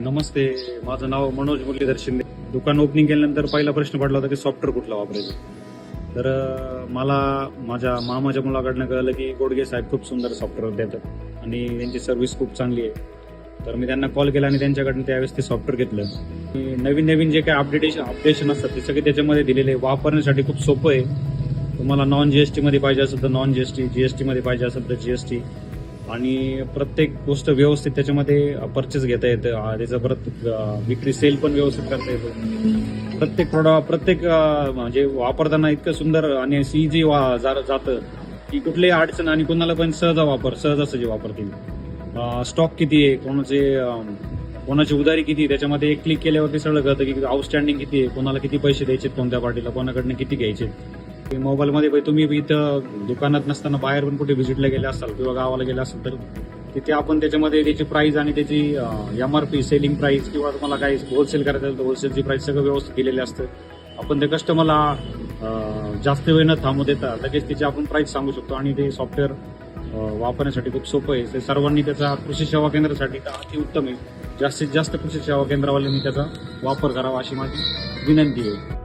नमस्ते, माझं नाव मनोज मुरलीधर शिंदे. दुकान ओपनिंग केल्यानंतर पहिला प्रश्न पडला होता की सॉफ्टवेअर कुठला वापरायचं. तर मला माझ्या मामाच्या मुलाकडनं कळलं की गोडगे साहेब खूप सुंदर सॉफ्टवेअर देतात आणि त्यांची सर्व्हिस खूप चांगली आहे. तर मी त्यांना कॉल केला आणि त्यांच्याकडनं त्यावेळेस ते सॉफ्टवेअर घेतलं. नवीन नवीन जे काही अपडेशन असतात ते सगळे त्याच्यामध्ये दिलेले, वापरण्यासाठी खूप सोपं आहे. तुम्हाला नॉन जीएसटी मध्ये पाहिजे असेल तर नॉन जीएसटी, जीएसटी मध्ये पाहिजे असेल तर जीएसटी, आणि प्रत्येक गोष्ट व्यवस्थित त्याच्यामध्ये परचेस घेता येतं. त्याचं परत विक्री सेल पण व्यवस्थित करता येतो. प्रत्येक म्हणजे वापरताना इतकं सुंदर आणि इझी जातं की कुठलीही अडचण आणि कोणाला पण सहजासहजी वापरतील. स्टॉक किती आहे, कोणाची उधारी किती आहे, त्याच्यामध्ये एक क्लिक केल्यावरती सगळं कळतं की आउटस्टँडिंग किती आहे, कोणाला किती पैसे द्यायचे, कोणत्या पार्टीला, कोणाकडनं किती घ्यायचे. मोबाईलमध्ये तुम्ही इथं दुकानात नसताना बाहेर पण कुठे व्हिजिटला गेले असाल किंवा गावाला गेले असाल तर तिथे आपण त्याच्यामध्ये त्याची प्राइस आणि त्याची MRP सेलिंग प्राइस किंवा तुम्हाला काही होलसेल करायचं असेल तर होलसेलची प्राइस सगळं व्यवस्थित दिलेली असतं. आपण त्या कस्टमरला जास्त वेळ न थांबू देता लगेच त्याची आपण प्राइस सांगू शकतो आणि ते सॉफ्टवेअर वापरण्यासाठी खूप सोपं आहे. ते सर्वांनी त्याचा कृषी सेवा केंद्रासाठी अतिउत्तम आहे. जास्तीत जास्त कृषी सेवा केंद्रावाल्यांनी त्याचा वापर करावा अशी माझी विनंती आहे.